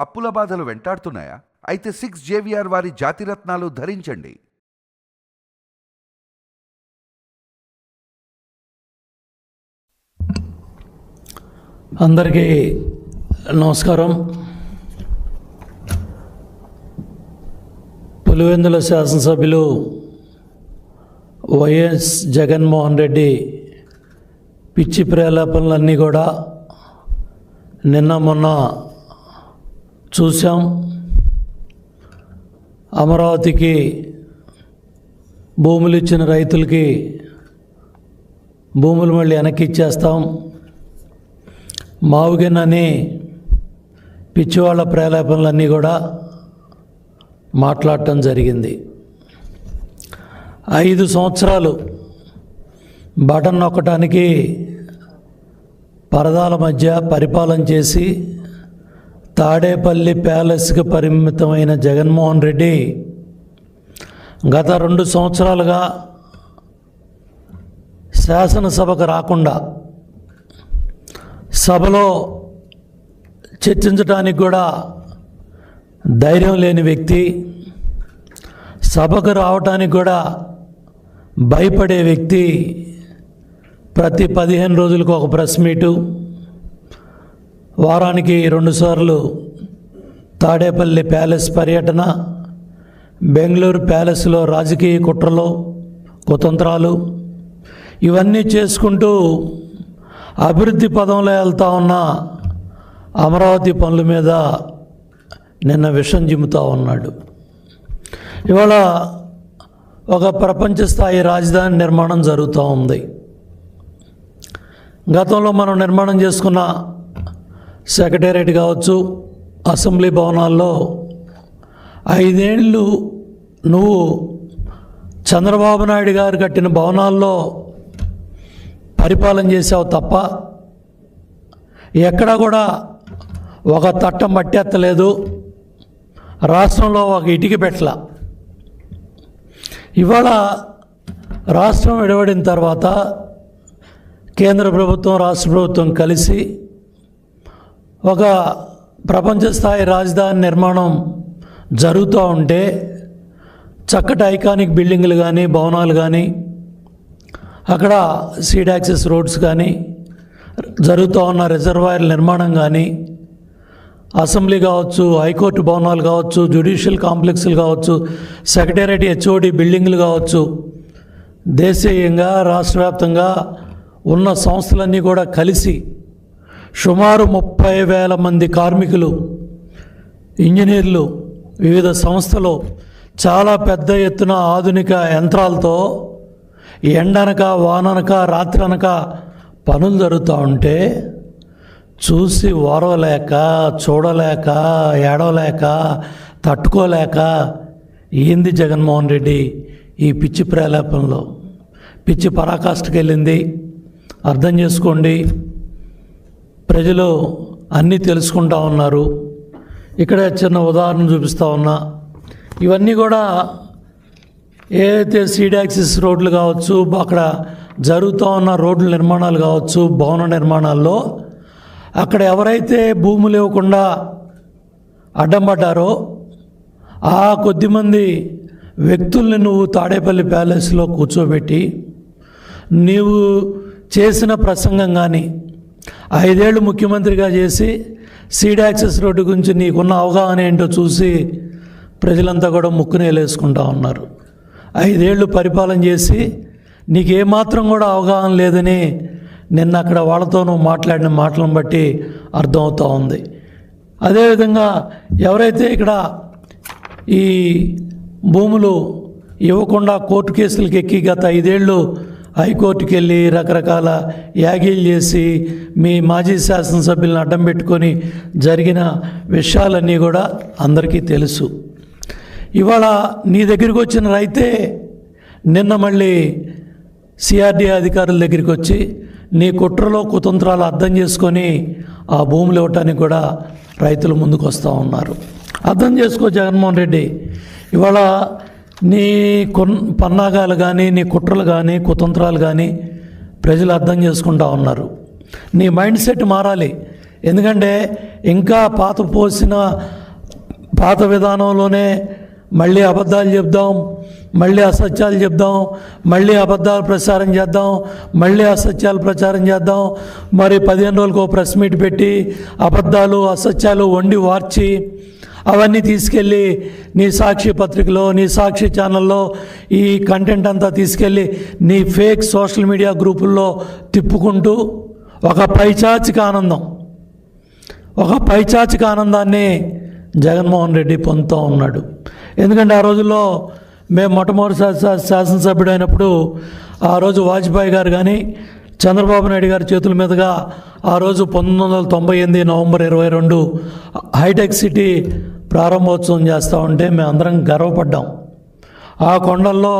అప్పుల బాధలు వెంటాడుతున్నాయా? అయితే 6 JVR వారి జాతిరత్నాలు ధరించండి. అందరికీ నమస్కారం. పులివెందుల శాసనసభ్యులు వైఎస్ జగన్మోహన్ రెడ్డి పిచ్చి ప్రేలాపనలన్నీ కూడా నిన్న మొన్న చూసాం. అమరావతికి భూములు ఇచ్చిన రైతులకి భూములు మళ్ళీ వెనక్కి ఇచ్చేస్తాం, మావుగినని పిచ్చివాళ్ళ ప్రేలాపనలన్నీ కూడా మాట్లాడటం జరిగింది. 5 సంవత్సరాలు బటన్ నొక్కటానికి పరదాల మధ్య పరిపాలన చేసి తాడేపల్లి ప్యాలెస్కి పరిమితమైన జగన్మోహన్ రెడ్డి గత 2 సంవత్సరాలుగా శాసనసభకు రాకుండా, సభలో చర్చించడానికి కూడా ధైర్యం లేని వ్యక్తి, సభకు రావటానికి కూడా భయపడే వ్యక్తి ప్రతి 15 రోజులకు ఒక ప్రెస్ మీటు, వారానికి 2 సార్లు తాడేపల్లి ప్యాలెస్ పర్యటన, బెంగళూరు ప్యాలెస్లో రాజకీయ కుట్రలు కుతంత్రాలు ఇవన్నీ చేసుకుంటూ అభివృద్ధి పదంలో వెళ్తూ ఉన్న అమరావతి పనుల మీద నిన్న విషం జిమ్ముతూ ఉన్నాడు. ఇవాళ ఒక ప్రపంచ స్థాయి రాజధాని నిర్మాణం జరుగుతూ ఉంది. గతంలో మనం నిర్మాణం చేసుకున్న సెక్రటేరియట్ కావచ్చు, అసెంబ్లీ భవనాల్లో 5 ఏళ్ళు నువ్వు చంద్రబాబు నాయుడు గారు కట్టిన భవనాల్లో పరిపాలన చేసావు తప్ప ఎక్కడా కూడా ఒక తట్టం మట్టెత్తలేదు, రాష్ట్రంలో ఒక ఇటుక పెట్టల. ఇవాళ రాష్ట్రం విడవడిన తర్వాత కేంద్ర ప్రభుత్వం రాష్ట్ర ప్రభుత్వం కలిసి ఒక ప్రపంచ స్థాయి రాజధాని నిర్మాణం జరుగుతూ ఉంటే చక్కటి ఐకానిక్ బిల్డింగులు కానీ భవనాలు కానీ, అక్కడ సీడ్ యాక్సెస్ రోడ్స్ కానీ, జరుగుతూ ఉన్న రిజర్వాయర్ నిర్మాణం కానీ, అసెంబ్లీ కావచ్చు, హైకోర్టు భవనాలు కావచ్చు, జ్యుడిషియల్ కాంప్లెక్స్లు కావచ్చు, సెక్రటేరియట్ HOD బిల్డింగ్లు కావచ్చు, దేశీయంగా రాష్ట్ర వ్యాప్తంగా ఉన్న సంస్థలన్నీ కూడా కలిసి సుమారు 30,000 మంది కార్మికులు, ఇంజనీర్లు, వివిధ సంస్థలు చాలా పెద్ద ఎత్తున ఆధునిక యంత్రాలతో ఎండనక వాననక రాత్రనక పనులు జరుగుతూ ఉంటే చూసి ఓరవలేక, చూడలేక, ఏడవలేక, తట్టుకోలేక ఏంది జగన్మోహన్ రెడ్డి ఈ పిచ్చి ప్రేలాపనలో, పిచ్చి పరాకాష్ఠకి వెళ్ళింది. అర్థం చేసుకోండి, ప్రజలు అన్నీ తెలుసుకుంటా ఉన్నారు. ఇక్కడ చిన్న ఉదాహరణ చూపిస్తూ ఉన్నా. ఇవన్నీ కూడా ఏదైతే సీడ్ యాక్సిస్ రోడ్లు కావచ్చు, అక్కడ జరుగుతూ ఉన్న రోడ్ల నిర్మాణాలు కావచ్చు, భవన నిర్మాణాల్లో అక్కడ ఎవరైతే భూములు ఇవ్వకుండా అడ్డం పడ్డారో ఆ కొద్దిమంది వ్యక్తుల్ని నువ్వు తాడేపల్లి ప్యాలెస్లో కూర్చోబెట్టి నీవు చేసిన ప్రసంగం కానీ, 5 ఏళ్ళు ముఖ్యమంత్రిగా చేసి సీడ్ యాక్సెస్ రోడ్డు గురించి నీకున్న అవగాహన ఏంటో చూసి ప్రజలంతా కూడా ముక్కునేలేసుకుంటా ఉన్నారు. 5 ఏళ్ళు పరిపాలన చేసి నీకేమాత్రం కూడా అవగాహన లేదని నిన్న అక్కడ వాళ్ళతో నువ్వు మాట్లాడిన మాటలను బట్టి అర్థమవుతూ ఉంది. అదేవిధంగా ఎవరైతే ఇక్కడ ఈ భూములు ఇవ్వకుండా కోర్టు కేసులకు ఎక్కి గత 5 ఏళ్ళు హైకోర్టుకి వెళ్ళి రకరకాల యాగీలు చేసి మీ మాజీ శాసనసభ్యులను అడ్డం పెట్టుకొని జరిగిన విషయాలన్నీ కూడా అందరికీ తెలుసు. ఇవాళ నీ దగ్గరికి వచ్చిన రైతే నిన్న మళ్ళీ CRDA అధికారుల దగ్గరికి వచ్చి నీ కుట్రలో కుతంత్రాలు అర్థం చేసుకొని ఆ భూములు ఇవ్వటానికి కూడా రైతులు ముందుకు వస్తూ ఉన్నారు. అర్థం చేసుకో జగన్మోహన్ రెడ్డి, ఇవాళ నీ పన్నాగాలు కానీ, నీ కుట్రలు కానీ, కుతంత్రాలు కానీ ప్రజలు అర్థం చేసుకుంటూ ఉన్నారు. నీ మైండ్ సెట్ మారాలి. ఎందుకంటే ఇంకా పాత విధానంలోనే మళ్ళీ అబద్ధాలు చెప్దాం, మళ్ళీ అసత్యాలు చెప్దాం, మళ్ళీ అబద్ధాలు ప్రచారం చేద్దాం, మళ్ళీ అసత్యాలు ప్రచారం చేద్దాం, మరి 15 రోజులకు ఒక ప్రెస్ మీట్ పెట్టి అబద్ధాలు అసత్యాలు వండి వార్చి అవన్నీ తీసుకెళ్ళి నీ సాక్షి పత్రికలో, నీ సాక్షి ఛానల్లో ఈ కంటెంట్ అంతా తీసుకెళ్ళి నీ ఫేక్ సోషల్ మీడియా గ్రూపుల్లో తిప్పుకుంటూ ఒక పైచాచిక ఆనందాన్ని జగన్మోహన్ రెడ్డి పొందుతూ ఉన్నాడు. ఎందుకంటే ఆ రోజుల్లో మేము మొట్టమొదటిసారి శాసనసభ్యుడు అయినప్పుడు ఆ రోజు వాజ్పేయి గారు కానీ చంద్రబాబు నాయుడు గారి చేతుల మీదుగా ఆ రోజు 1998 నవంబర్ 22 హైటెక్ సిటీ ప్రారంభోత్సవం చేస్తూ ఉంటే మేమందరం గర్వపడ్డాం. ఆ కొండల్లో,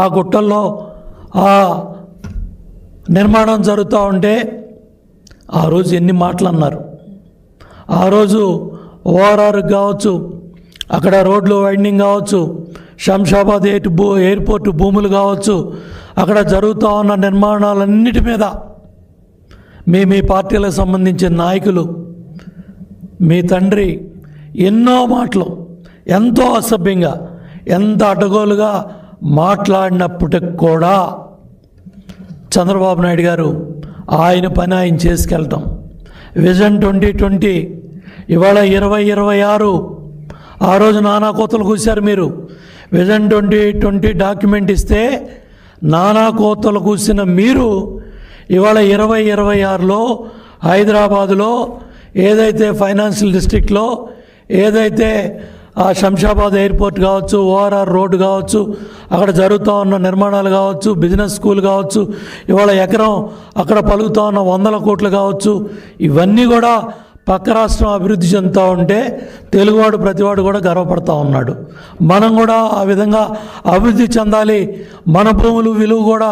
ఆ గుట్టల్లో ఆ నిర్మాణం జరుగుతూ ఉంటే ఆ రోజు ఎన్ని మాటలు అన్నారు. ఆ రోజు ఓఆర్ఆర్ కావచ్చు, అక్కడ రోడ్లు వైండింగ్ కావచ్చు, శంషాబాద్ ఎయిర్పోర్ట్ భూములు కావచ్చు, అక్కడ జరుగుతూ ఉన్న నిర్మాణాలన్నిటి మీద మీ పార్టీలకు సంబంధించిన నాయకులు, మీ తండ్రి ఎన్నో మాటలు ఎంతో అసభ్యంగా, ఎంత అడ్డగోలుగా మాట్లాడినప్పటికి కూడా చంద్రబాబు నాయుడు గారు ఆయన పని ఆయన చేసుకెళ్ళటం. విజన్ 2020 ఇవాళ 2026 ఆ రోజు నానా కోతలు కూశారు మీరు. విజన్ 2020 డాక్యుమెంట్ ఇస్తే నానా కోతలు కూసిన మీరు ఇవాళ 2026లో హైదరాబాదులో ఏదైతే ఫైనాన్షియల్ డిస్ట్రిక్ట్లో ఏదైతే ఆ శంషాబాద్ ఎయిర్పోర్ట్ కావచ్చు, ఓఆర్ఆర్ రోడ్డు కావచ్చు, అక్కడ జరుగుతూ ఉన్న నిర్మాణాలు కావచ్చు, బిజినెస్ స్కూల్ కావచ్చు, ఇవాళ ఎకరం అక్కడ పలుకుతూ ఉన్న 100 కోట్లు కావచ్చు, ఇవన్నీ కూడా పక్క రాష్ట్రం అభివృద్ధి చెందుతూ ఉంటే తెలుగువాడు ప్రతివాడు కూడా గర్వపడుతూ ఉన్నాడు. మనం కూడా ఆ విధంగా అభివృద్ధి చెందాలి, మన భూములు విలువ కూడా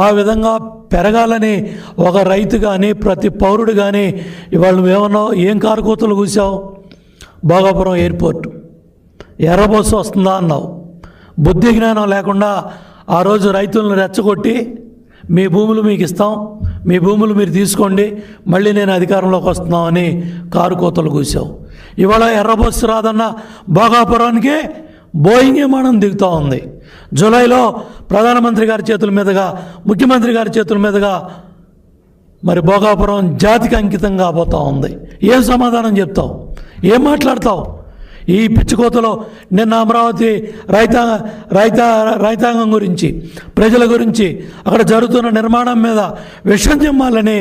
ఆ విధంగా పెరగాలని ఒక రైతు కానీ ప్రతి పౌరుడు కానీ ఇవాళ నువ్వేమన్నావు, ఏం కారుకోతలు కూసావు? భోగాపురం ఎయిర్పోర్ట్ ఎర్రబస్సు వస్తుందా అన్నావు. బుద్ధి జ్ఞానం లేకుండా ఆ రోజు రైతులను రెచ్చగొట్టి మీ భూములు మీకు ఇస్తాం, మీ భూములు మీరు తీసుకోండి, మళ్ళీ నేను అధికారంలోకి వస్తున్నామని కారు కోతలు కూసావు. ఇవాళ ఎర్రబస్సు రాదన్న భోగాపురానికి బోయింగ్ విమానం దిగుతూ ఉంది. జూలైలో ప్రధానమంత్రి గారి చేతుల మీదుగా, ముఖ్యమంత్రి గారి చేతుల మీదుగా మరి భోగాపురం జాతికి అంకితం కాబోతూ ఉంది. ఏం సమాధానం చెప్తావు? ఏం మాట్లాడతావు? ఈ పిచ్చికోతలో నిన్న అమరావతి రైతాంగం గురించి, ప్రజల గురించి, అక్కడ జరుగుతున్న నిర్మాణం మీద విషం చిమ్మాలని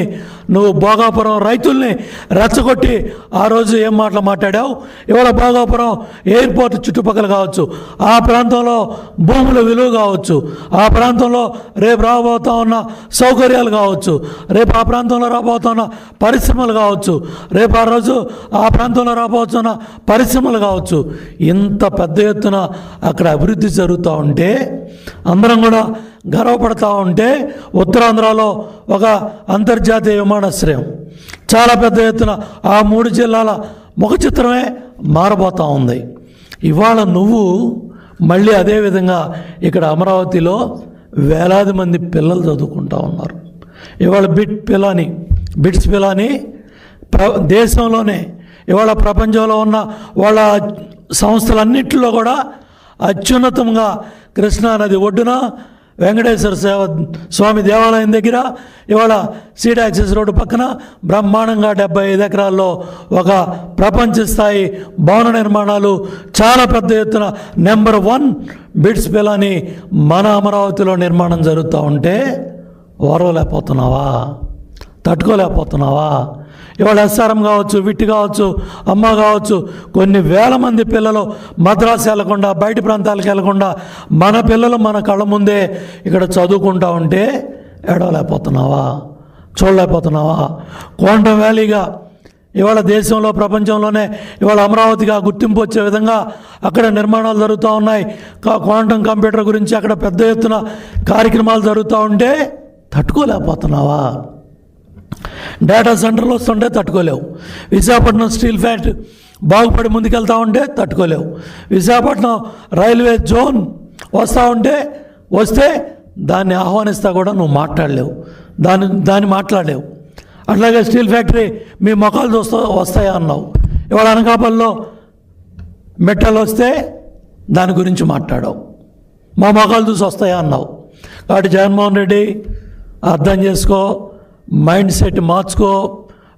నువ్వు భోగాపురం రైతుల్ని రెచ్చగొట్టి ఆ రోజు ఏం మాటలు మాట్లాడావు? ఇవాళ భోగాపురం ఎయిర్పోర్ట్ చుట్టుపక్కల కావచ్చు, ఆ ప్రాంతంలో భూముల విలువ కావచ్చు, ఆ ప్రాంతంలో రేపు రాబోతూ ఉన్న సౌకర్యాలు కావచ్చు, రేపు ఆ ప్రాంతంలో రాబోతున్న పరిశ్రమలు కావచ్చు, రేపు ఆ రోజు ఆ ప్రాంతంలో రాబోతున్న పరిశ్రమలు కావచ్చు, ఇంత పెద్ద ఎత్తున అక్కడ అభివృద్ధి జరుగుతూ ఉంటే అందరం కూడా గర్వపడతా ఉంటే ఉత్తరాంధ్రలో ఒక అంతర్జాతీయ విమానాశ్రయం చాలా పెద్ద ఎత్తున ఆ 3 జిల్లాల ముఖ చిత్రమే మారబోతూ ఉంది. ఇవాళ నువ్వు మళ్ళీ అదేవిధంగా ఇక్కడ అమరావతిలో వేలాది మంది పిల్లలు చదువుకుంటూ ఉన్నారు. ఇవాళ బిట్స్ పిలాని దేశంలోనే ఇవాళ ప్రపంచంలో ఉన్న వాళ్ళ సంస్థలన్నింటిలో కూడా అత్యున్నతంగా కృష్ణానది ఒడ్డున వెంకటేశ్వర స్వామి దేవాలయం దగ్గర ఇవాళ సీడ్ యాక్సెస్ రోడ్డు పక్కన బ్రహ్మాండంగా 75 ఎకరాల్లో ఒక ప్రపంచ స్థాయి భవన నిర్మాణాలు చాలా పెద్ద ఎత్తున నెంబర్ 1 బిట్స్ పిలాని మన అమరావతిలో నిర్మాణం జరుగుతూ ఉంటే ఓర్వలేకపోతున్నావా? తట్టుకోలేకపోతున్నావా? ఇవాళ ఎస్ఆర్ఎం కావచ్చు, విట్టి కావచ్చు, అమ్మ కావచ్చు, కొన్ని వేల మంది పిల్లలు మద్రాసు వెళ్లకుండా, బయట ప్రాంతాలకు వెళ్లకుండా మన పిల్లలు మన కళ్ళ ముందే ఇక్కడ చదువుకుంటా ఉంటే ఏడవలేకపోతున్నావా? చూడలేకపోతున్నావా? క్వాంటమ్ వ్యాలీగా ఇవాళ దేశంలో, ప్రపంచంలోనే ఇవాళ అమరావతిగా గుర్తింపు వచ్చే విధంగా అక్కడ నిర్మాణాలు జరుగుతూ ఉన్నాయి. క్వాంటమ్ కంప్యూటర్ గురించి అక్కడ పెద్ద ఎత్తున కార్యక్రమాలు జరుగుతూ ఉంటే తట్టుకోలేకపోతున్నావా? డేటా సెంటర్లు వస్తుంటే తట్టుకోలేవు. విశాఖపట్నం స్టీల్ ఫ్యాక్టరీ బాగుపడి ముందుకెళ్తూ ఉంటే తట్టుకోలేవు. విశాఖపట్నం రైల్వే జోన్ వస్తే దాన్ని ఆహ్వానిస్తా కూడా నువ్వు మాట్లాడలేవు, దాన్ని మాట్లాడలేవు. అట్లాగే స్టీల్ ఫ్యాక్టరీ మీ మొఖాలు వస్తాయా అన్నావు. ఇవాళ అనకాపల్లిలో మెట్టలు వస్తే దాని గురించి మాట్లాడావు. మా మొఖాలు చూసి వస్తాయా అన్నావు. కాబట్టి జగన్మోహన్ రెడ్డి అర్థం చేసుకో, మైండ్ సెట్ మార్చుకో.